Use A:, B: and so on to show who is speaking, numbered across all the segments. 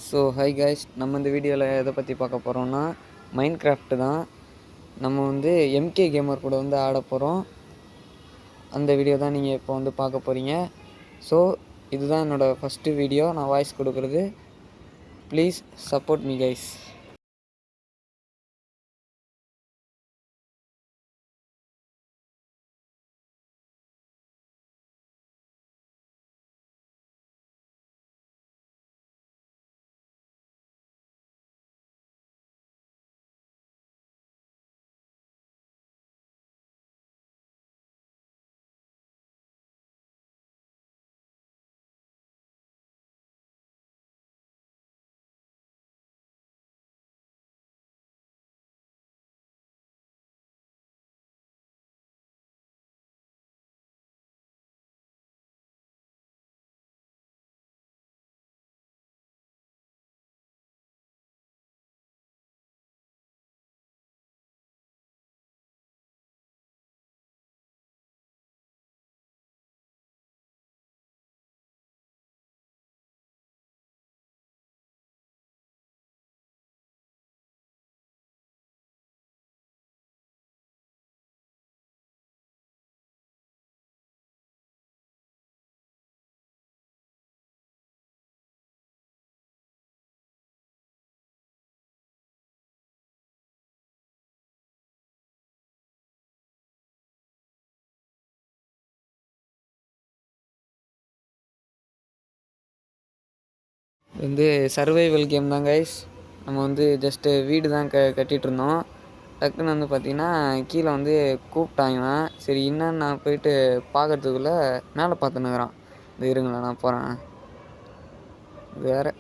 A: So hi guys, நம்ம இந்த வீடியோவில் எதை பற்றி பார்க்க போகிறோம்னா மைண்ட் கிராஃப்ட் தான். நம்ம வந்து எம்கே கேமர் கூட வந்து ஆட போகிறோம். அந்த வீடியோ தான் நீங்கள் இப்போ வந்து பார்க்க போகிறீங்க. ஸோ இதுதான் என்னோடய ஃபஸ்ட்டு வீடியோ, நான் வாய்ஸ் கொடுக்குறது. Please support me guys. வந்து சர்வைவல் கேம் தான் கைஸ். நம்ம வந்து ஜஸ்ட்டு வீடு தான் கட்டிகிட்டு இருந்தோம். டக்குன்னு வந்து பார்த்திங்கன்னா கீழே வந்து கூப்பிட்டாங்க. சரி என்னன்னு நான் போயிட்டு பார்க்குறதுக்குள்ளே மேலே பார்த்துன்னுக்குறான். இது இருங்களேன், நான் போகிறேன். இது வேறு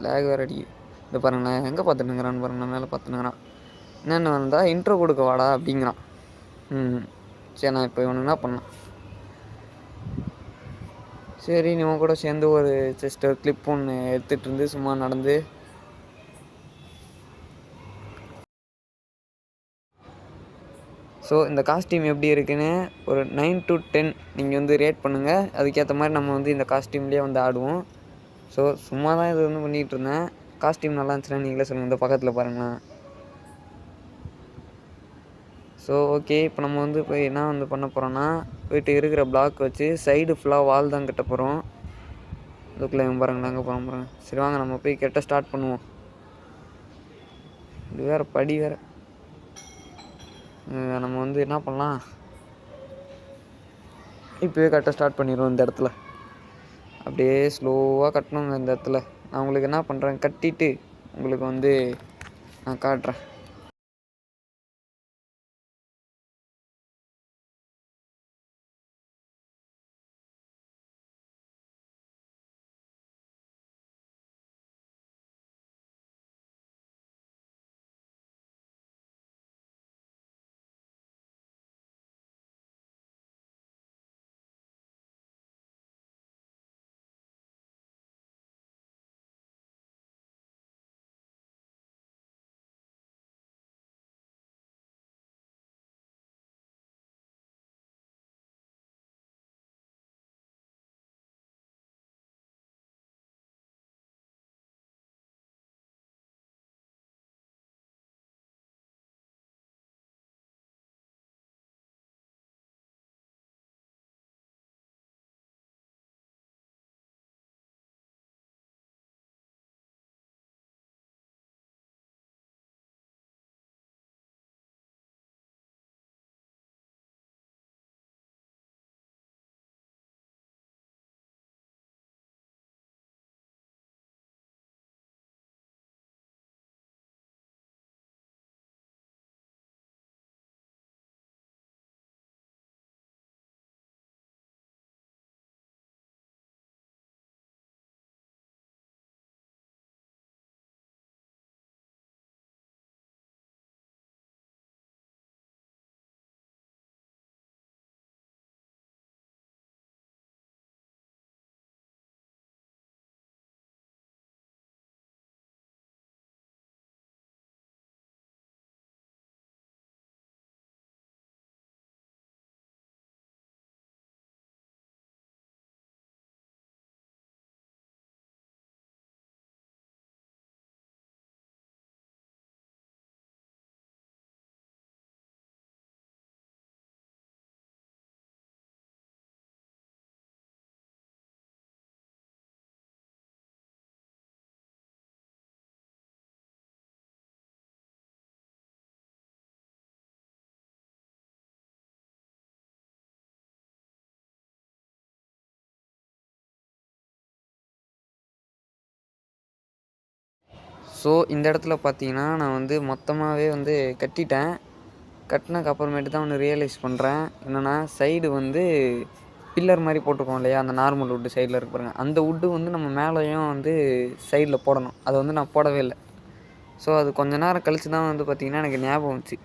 A: லேக் வேறு அடிக்குது. இது பாருங்களேன், எங்கே பார்த்துட்டுங்கிறான்னு பாருங்களேன், மேலே பார்த்துன்னுக்குறான். என்னென்ன வந்தால் இன்ட்ரோ கொடுக்க வாடா அப்படிங்கிறான். சரி, நான் இப்போ இவனுக்கு என்ன பண்ணேன், சரி நீ கூட சேர்ந்து ஒரு ஜஸ்ட் ஒரு கிளிப் ஒன்று எடுத்துகிட்டு இருந்து சும்மா நடந்து. ஸோ இந்த காஸ்டியூம் எப்படி இருக்குன்னு ஒரு 9 to 10 நீங்கள் வந்து ரேட் பண்ணுங்கள். அதுக்கேற்ற மாதிரி நம்ம வந்து இந்த காஸ்டியூம்லேயே வந்து ஆடுவோம். ஸோ சும்மா தான் இது வந்து பண்ணிகிட்டு இருந்தேன். காஸ்டியூம் நல்லா இருந்துச்சுன்னா நீங்களே சொல்லுங்கள். இந்த பக்கத்தில் பாருங்களேன். ஸோ ஓகே, இப்போ நம்ம வந்து போய் என்ன வந்து பண்ண போகிறோன்னா, போய்ட்டு இருக்கிற பிளாக் வச்சு சைடு ஃபுல்லாக வால் தான் கட்ட போகிறோம். இதுக்குள்ளே பாருங்களேன், அங்கே போகிறோம். சரி வாங்க நம்ம போய் கட்ட ஸ்டார்ட் பண்ணுவோம். இது வேறு படி வேறு. நம்ம வந்து என்ன பண்ணலாம், இப்போவே கட்ட ஸ்டார்ட் பண்ணிடுவோம். இந்த இடத்துல அப்படியே ஸ்லோவாக கட்டணுங்க. இந்த இடத்துல நான் உங்களுக்கு என்ன பண்ணுறேன், கட்டிட்டு உங்களுக்கு வந்து நான் காட்டுறேன். ஸோ இந்த இடத்துல பார்த்தீங்கன்னா நான் வந்து மொத்தமாகவே வந்து கட்டிட்டேன். கட்டினதுக்கு அப்புறமேட்டு தான் ஒன்று ரியலைஸ் பண்ணுறேன். என்னென்னா சைடு வந்து பில்லர் மாதிரி போட்டிருக்கோம் இல்லையா, அந்த நார்மல் வுட்டு சைடில் இருக்கு பாருங்க, அந்த வுட்டு வந்து நம்ம மேலேயும் வந்து சைடில் போடணும். அதை வந்து நான் போடவே இல்லை. ஸோ அது கொஞ்ச நேரம் கழித்து தான் வந்து பார்த்திங்கன்னா எனக்கு ஞாபகம் வந்துச்சு.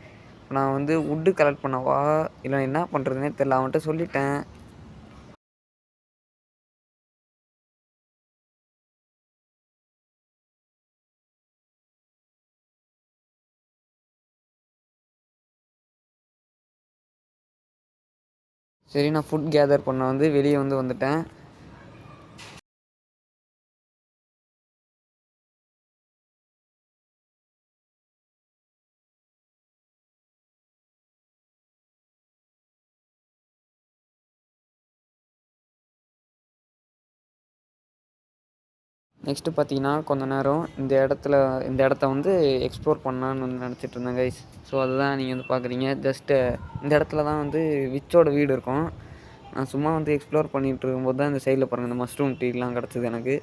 A: நான் வந்து வுட்டு கலெக்ட் பண்ணவா இல்லை என்ன பண்ணுறதுனே தெரில. அவன்கிட்ட சொல்லிட்டேன். சரி, நான் ஃபுட் கேதர் பண்ண வந்து வெளியே வந்துட்டேன். நெக்ஸ்ட்டு பார்த்தீங்கன்னா கொஞ்ச நேரம் இந்த இடத்த வந்து எக்ஸ்ப்ளோர் பண்ணலான்னு வந்து நினச்சிட்டு இருந்தேன் கைஸ். ஸோ அதுதான் நீங்கள் வந்து பார்க்குறீங்க. ஜஸ்ட்டு இந்த இடத்துல தான் வந்து விச்சோட வீடு இருக்கும். நான் சும்மா வந்து எக்ஸ்ப்ளோர் பண்ணிகிட்டு இருக்கும்போது தான் இந்த சைடில் பாருங்கள் இந்த மஷ்ரூம் ட்ரீலாம் கிடச்சிது எனக்கு.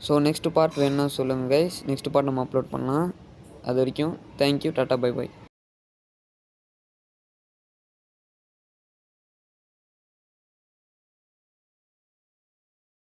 A: ஸோ நெக்ஸ்ட் பார்ட் வேணும்னா சொல்லுங்கள் கைஸ். நெக்ஸ்ட் பார்ட் நம்ம அப்லோட் பண்ணலாம். அது வரைக்கும் தேங்க்யூ, டாட்டா, பை பை.